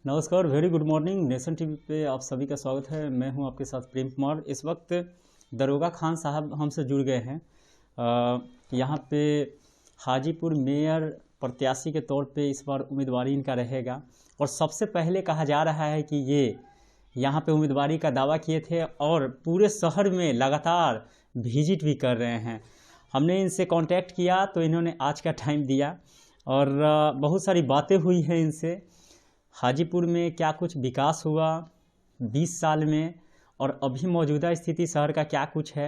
नमस्कार, very good morning. Nation TV पे आप सभी का स्वागत है। मैं हूं आपके साथ प्रेम कुमार। इस वक्त दरोगा खान साहब हमसे जुड़ गए हैं। यहां पे हाजीपुर मेयर प्रत्याशी के तौर पे इस बार उम्मीदवारी इनका रहेगा और सबसे पहले कहा जा रहा है कि ये यहां पे उम्मीदवारी का दावा किए थे और पूरे शहर में लगातार विजिट भी कर रहे हैं। हमने इनसे कांटेक्ट किया तो इन्होंने आज का टाइम दिया और बहुत सारी बातें हुई हैं इनसे। हाजीपुर में क्या कुछ विकास हुआ 20 साल में और अभी मौजूदा स्थिति शहर का क्या कुछ है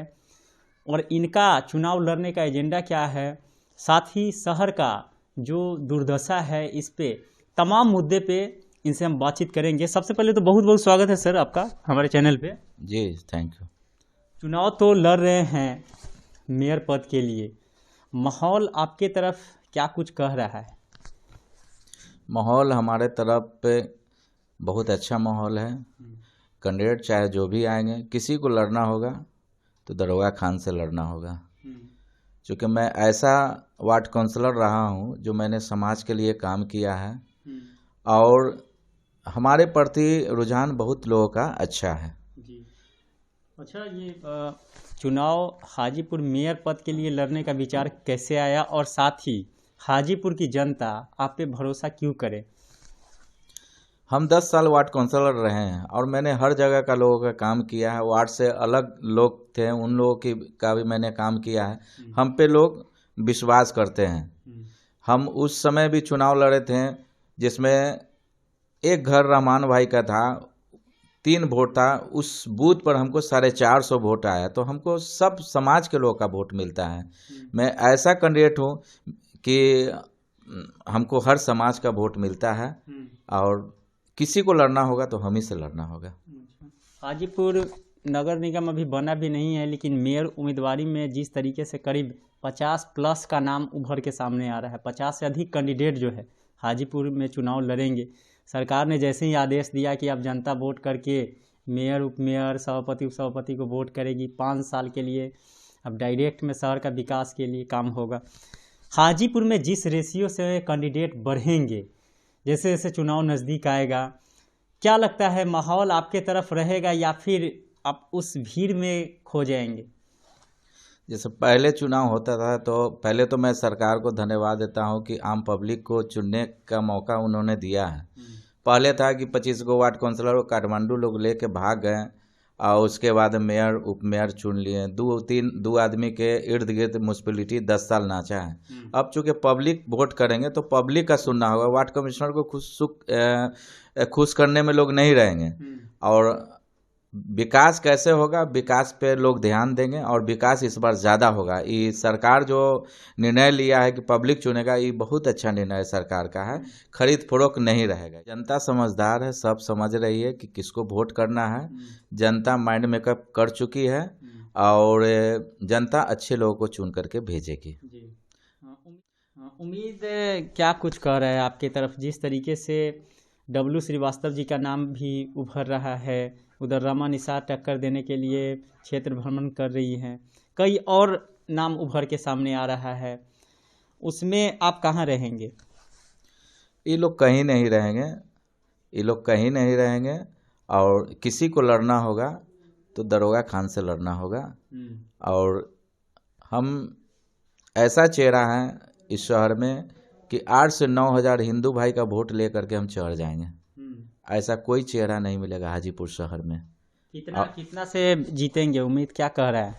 और इनका चुनाव लड़ने का एजेंडा क्या है, साथ ही शहर का जो दुर्दशा है इस पे तमाम मुद्दे पे इनसे हम बातचीत करेंगे। सबसे पहले तो बहुत बहुत स्वागत है सर आपका हमारे चैनल पे। जी थैंक यू। चुनाव तो लड़ रहे हैं मेयर पद के लिए, माहौल आपके तरफ क्या कुछ कह रहा है? माहौल हमारे तरफ पे बहुत अच्छा माहौल है। कैंडिडेट चाहे जो भी आएंगे, किसी को लड़ना होगा तो दरोगा खान से लड़ना होगा। क्योंकि मैं ऐसा वार्ड काउंसलर रहा हूं जो मैंने समाज के लिए काम किया है और हमारे प्रति रुझान बहुत लोगों का अच्छा है। जी अच्छा, ये चुनाव हाजीपुर मेयर पद के लिए लड़ने का विचार कैसे आया और साथ ही हाजीपुर की जनता आप पे भरोसा क्यों करे? हम 10 साल वार्ड काउंसलर रहे हैं और मैंने हर जगह का लोगों का काम किया है। वार्ड से अलग लोग थे, उन लोगों की का भी मैंने काम किया है। हम पे लोग विश्वास करते हैं। हम उस समय भी चुनाव लड़े थे जिसमें एक घर रहमान भाई का था, 3 वोट था। उस बूथ पर हमको 450 वोट आया, तो हमको सब समाज के लोगों का वोट मिलता है। मैं ऐसा कैंडिडेट हूँ कि हमको हर समाज का वोट मिलता है और किसी को लड़ना होगा तो हम ही से लड़ना होगा। हाजीपुर नगर निगम अभी बना भी नहीं है, लेकिन मेयर उम्मीदवारी में जिस तरीके से करीब 50 प्लस का नाम उभर के सामने आ रहा है, 50 से अधिक कैंडिडेट जो है हाजीपुर में चुनाव लड़ेंगे। सरकार ने जैसे ही आदेश दिया कि अब जनता वोट करके मेयर, उपमेयर, सभापति, उपसभापति को वोट करेगी 5 साल के लिए, अब डायरेक्ट में शहर का विकास के लिए काम होगा। हाजीपुर में जिस रेशियो से कैंडिडेट बढ़ेंगे, जैसे जैसे चुनाव नज़दीक आएगा, क्या लगता है माहौल आपके तरफ रहेगा या फिर आप उस भीड़ में खो जाएंगे? जैसे पहले चुनाव होता था तो पहले तो मैं सरकार को धन्यवाद देता हूं कि आम पब्लिक को चुनने का मौका उन्होंने दिया है। पहले था कि 25 गो वार्ड काउंसलर को काठमांडू लोग लेके भाग गए और उसके बाद मेयर, उपमेयर चुन लिए। दो आदमी के इर्द गिर्द म्यूनसिपैलिटी 10 साल नाचा है। अब चूंकि पब्लिक वोट करेंगे तो पब्लिक का सुनना होगा। वार्ड कमिश्नर को खुश करने में लोग नहीं रहेंगे। और विकास कैसे होगा, विकास पे लोग ध्यान देंगे और विकास इस बार ज़्यादा होगा। ये सरकार जो निर्णय लिया है कि पब्लिक चुनेगा, ये बहुत अच्छा निर्णय सरकार का है। खरीद फरोख्त नहीं रहेगा। जनता समझदार है, सब समझ रही है कि किसको वोट करना है। जनता माइंड मेकअप कर चुकी है और जनता अच्छे लोगों को चुन करके भेजेगी। उम्मीद क्या कुछ कह रहा है आपके तरफ? जिस तरीके से डब्लू श्रीवास्तव जी का नाम भी उभर रहा है, उधर रमा निसार टक्कर देने के लिए क्षेत्र भ्रमण कर रही हैं, कई और नाम उभर के सामने आ रहा है, उसमें आप कहाँ रहेंगे? ये लोग कहीं नहीं रहेंगे, ये लोग कहीं नहीं रहेंगे और किसी को लड़ना होगा तो दरोगा खान से लड़ना होगा। और हम ऐसा चेहरा है इस शहर में कि 8 से 9 हज़ार हिंदू भाई का वोट लेकर के हम चढ़ जाएंगे। ऐसा कोई चेहरा नहीं मिलेगा हाजीपुर शहर में। कितना से जीतेंगे? उम्मीद क्या कह रहा है?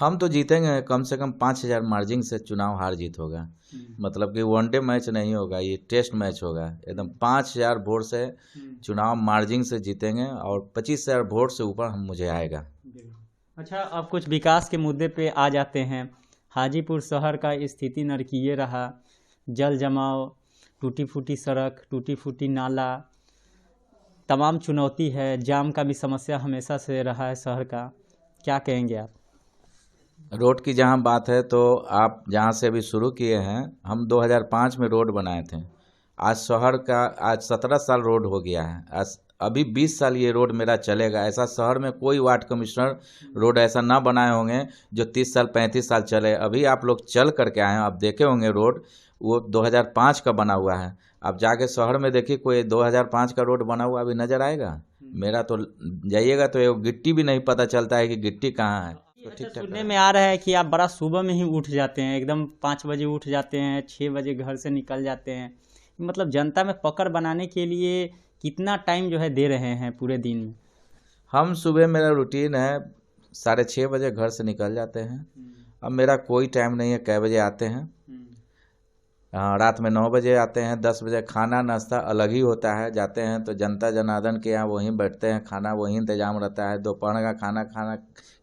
हम तो जीतेंगे, कम से कम 5000 मार्जिन से चुनाव हार जीत होगा। मतलब कि वनडे मैच नहीं होगा, ये टेस्ट मैच होगा। एकदम 5000 वोट से चुनाव मार्जिन से जीतेंगे और 25,000 वोट से ऊपर हम मुझे आएगा। अच्छा, अब कुछ विकास के मुद्दे पे आ जाते हैं। हाजीपुर शहर का स्थिति नरकीय रहा, जल जमाव, टूटी फूटी सड़क, टूटी फूटी नाला, तमाम चुनौती है। जाम का भी समस्या हमेशा से रहा है शहर का, क्या कहेंगे आप? रोड की जहाँ बात है तो आप जहाँ से अभी शुरू किए हैं, हम 2005 में रोड बनाए थे। आज शहर का 17 साल रोड हो गया है। आज अभी 20 साल ये रोड मेरा चलेगा। ऐसा शहर में कोई वार्ड कमिश्नर रोड ऐसा ना बनाए होंगे जो 30 साल 35 साल चले। अभी आप लोग चल करके आए हैं, आप देखे होंगे रोड, वो 2005 का बना हुआ है। आप जाके शहर में देखिए कोई 2005 का रोड बना हुआ अभी नजर आएगा? मेरा तो जाइएगा तो गिट्टी भी नहीं पता चलता है कि गिट्टी कहाँ है। तो अच्छा, ठीक ठाक सुनने में आ रहा है कि आप बड़ा सुबह में ही उठ जाते हैं, एकदम 5 बजे उठ जाते हैं, 6 बजे घर से निकल जाते हैं। मतलब जनता में पकड़ बनाने के लिए कितना टाइम जो है दे रहे हैं पूरे दिन में? हम सुबह मेरा रूटीन है 6:30 बजे घर से निकल जाते हैं। अब मेरा कोई टाइम नहीं है कै बजे आते हैं। रात में 9 बजे आते हैं। 10 बजे खाना नाश्ता अलग ही होता है। जाते हैं तो जनता जनार्दन के यहाँ वहीं बैठते हैं, खाना वहीं इंतजाम रहता है। दोपहर का खाना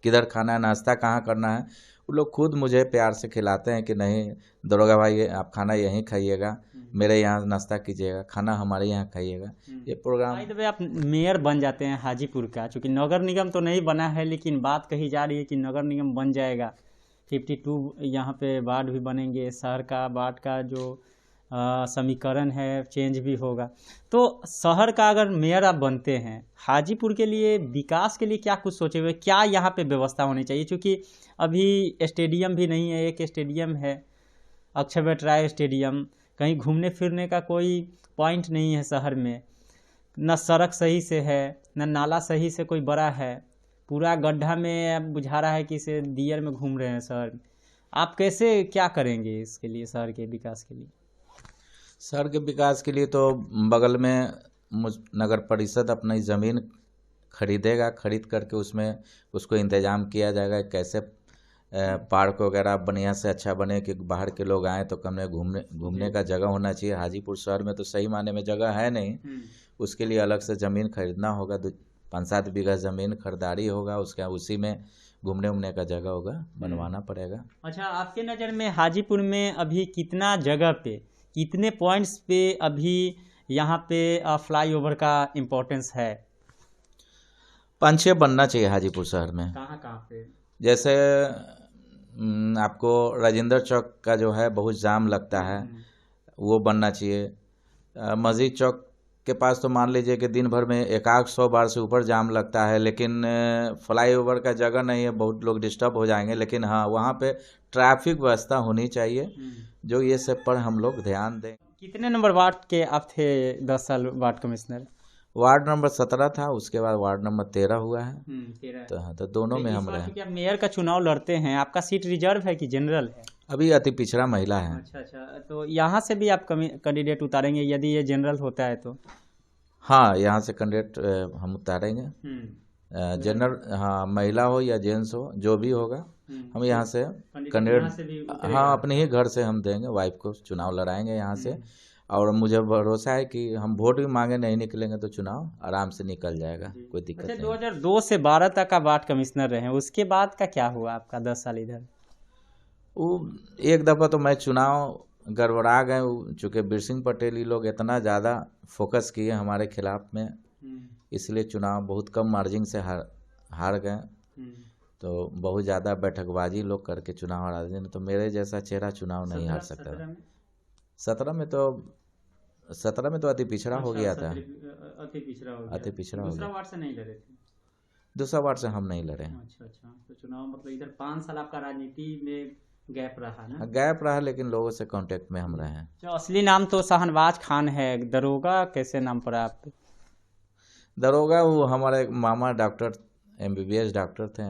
किधर खाना है, नाश्ता कहाँ करना है, वो लोग खुद मुझे प्यार से खिलाते हैं कि नहीं दरोगा भाई आप खाना यहीं खाइएगा, मेरे यहाँ नाश्ता कीजिएगा, खाना हमारे यहाँ खाइएगा। ये प्रोग्राम भाई दबे आप मेयर बन जाते हैं हाजीपुर का, चूँकि नगर निगम तो नहीं बना है, लेकिन बात कही जा रही है कि नगर निगम बन जाएगा। 52 यहाँ पे वार्ड भी बनेंगे, शहर का वार्ड का जो समीकरण है चेंज भी होगा। तो शहर का अगर मेयर आप बनते हैं, हाजीपुर के लिए विकास के लिए क्या कुछ सोचे हुए, क्या यहाँ पे व्यवस्था होनी चाहिए? क्योंकि अभी स्टेडियम भी नहीं है, एक स्टेडियम है अक्षय वैटराय स्टेडियम, कहीं घूमने फिरने का कोई पॉइंट नहीं है शहर में, न सड़क सही से है, न नाला सही से कोई बड़ा है, पूरा गड्ढा में अब बुझा रहा है कि इसे दियर में घूम रहे हैं शहर में। आप कैसे क्या करेंगे इसके लिए, शहर के विकास के लिए? शहर के विकास के लिए तो बगल में नगर परिषद अपनी ज़मीन खरीदेगा, खरीद करके उसमें उसको इंतजाम किया जाएगा कैसे पार्क वगैरह बढ़िया से अच्छा बने कि बाहर के लोग आएँ तो कम घूमने का जगह होना चाहिए। हाजीपुर शहर में तो सही माने में जगह है नहीं, उसके लिए अलग से ज़मीन खरीदना होगा। 5-7 बीघा ज़मीन खरीदारी होगा, उसके उसी में घूमने उमने का जगह होगा, बनवाना पड़ेगा। अच्छा, आपके नज़र में हाजीपुर में अभी कितना जगह पे, कितने पॉइंट्स पे अभी यहाँ पे फ्लाईओवर का इम्पोर्टेंस है? 5-6 बनना चाहिए हाजीपुर शहर में। कहाँ पे? जैसे आपको राजेंद्र चौक का जो है बहुत जाम लगता है, वो बनना चाहिए। मस्जिद चौक के पास तो मान लीजिए कि दिन भर में 100 बार से ऊपर जाम लगता है, लेकिन फ्लाईओवर का जगह नहीं है, बहुत लोग डिस्टर्ब हो जाएंगे। लेकिन हाँ, वहाँ पे ट्रैफिक व्यवस्था होनी चाहिए, जो ये सब पर हम लोग ध्यान दें। कितने नंबर वार्ड के आप थे 10 साल वार्ड कमिश्नर? वार्ड नंबर 17 था, उसके बाद वार्ड नंबर 13 हुआ है। 13। तो हाँ, तो दोनों में हम रहे। आप मेयर का चुनाव लड़ते हैं, आपका सीट रिजर्व है कि जनरल है? अभी अति पिछड़ा महिला है। अच्छा, तो यहाँ से भी आप कैंडिडेट उतारेंगे यदि ये जनरल होता है तो? हाँ, यहाँ से कैंडिडेट हम उतारेंगे। जनरल, हाँ, महिला हो या जेंट्स हो, जो भी होगा हम यहाँ से कैंडिडेट, हाँ, अपने ही घर से हम देंगे, वाइफ को चुनाव लड़ाएंगे यहाँ से। और मुझे भरोसा है कि हम वोट भी मांगे नहीं निकलेंगे तो चुनाव आराम से निकल जाएगा, कोई दिक्कत नहीं। 2002 से 12 तक का वार्ड कमिश्नर रहे, उसके बाद का क्या हुआ आपका 10 साल इधर? वो एक दफ़ा तो मैं चुनाव गड़बड़ा गए, चूँकि बीरसिंह पटेल ये लोग इतना ज़्यादा फोकस किए हमारे खिलाफ में, इसलिए चुनाव बहुत कम मार्जिन से हार गए। तो बहुत ज़्यादा बैठकबाजी लोग करके चुनाव हरा दें, तो मेरे जैसा चेहरा चुनाव नहीं हार सकता। 17 में तो अति पिछड़ा हो गया था। अति पिछड़ा हो गया। दूसरा वार्ड से नहीं लड़े थे? दूसरा वार्ड से हम नहीं लड़े। अच्छा, तो चुनाव मतलब इधर 5 साल आपका राजनीति में गैप रहा ना? गैप रहा, लेकिन लोगों से कांटेक्ट में हम रहे हैं। असली नाम तो शाहनवाज खान है, दरोगा कैसे नाम पड़ा आप? दरोगा वो हमारे मामा डॉक्टर MBBS डॉक्टर थे,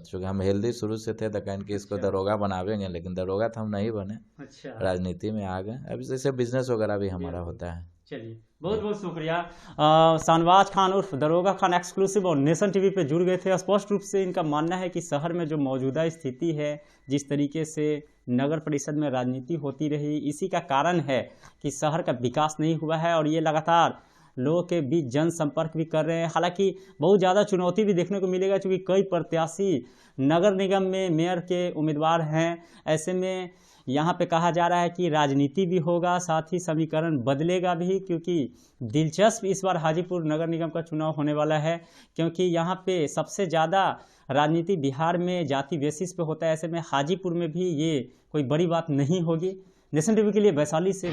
चूँकि हम हेल्दी शुरू से थे तो कहें कि इसको दरोगा बनावेंगे, लेकिन दरोगा तो हम नहीं बने। अच्छा, राजनीति में आ गए। अभी जैसे बिजनेस वगैरह भी हमारा होता है। चलिए, बहुत बहुत शुक्रिया। शाहनवाज खान उर्फ दरोगा खान एक्सक्लूसिव और नेशन टीवी पे जुड़ गए थे। स्पष्ट रूप से इनका मानना है कि शहर में जो मौजूदा स्थिति है, जिस तरीके से नगर परिषद में राजनीति होती रही, इसी का कारण है कि शहर का विकास नहीं हुआ है। और ये लगातार लोगों के बीच जनसंपर्क भी कर रहे हैं। हालांकि बहुत ज़्यादा चुनौती भी देखने को मिलेगा, क्योंकि कई प्रत्याशी नगर निगम में मेयर के उम्मीदवार हैं। ऐसे में यहाँ पे कहा जा रहा है कि राजनीति भी होगा, साथ ही समीकरण बदलेगा भी, क्योंकि दिलचस्प इस बार हाजीपुर नगर निगम का चुनाव होने वाला है, क्योंकि यहाँ पे सबसे ज़्यादा राजनीति बिहार में जाति बेसिस पे होता है। ऐसे में हाजीपुर में भी ये कोई बड़ी बात नहीं होगी। नेशन टीवी के लिए वैशाली से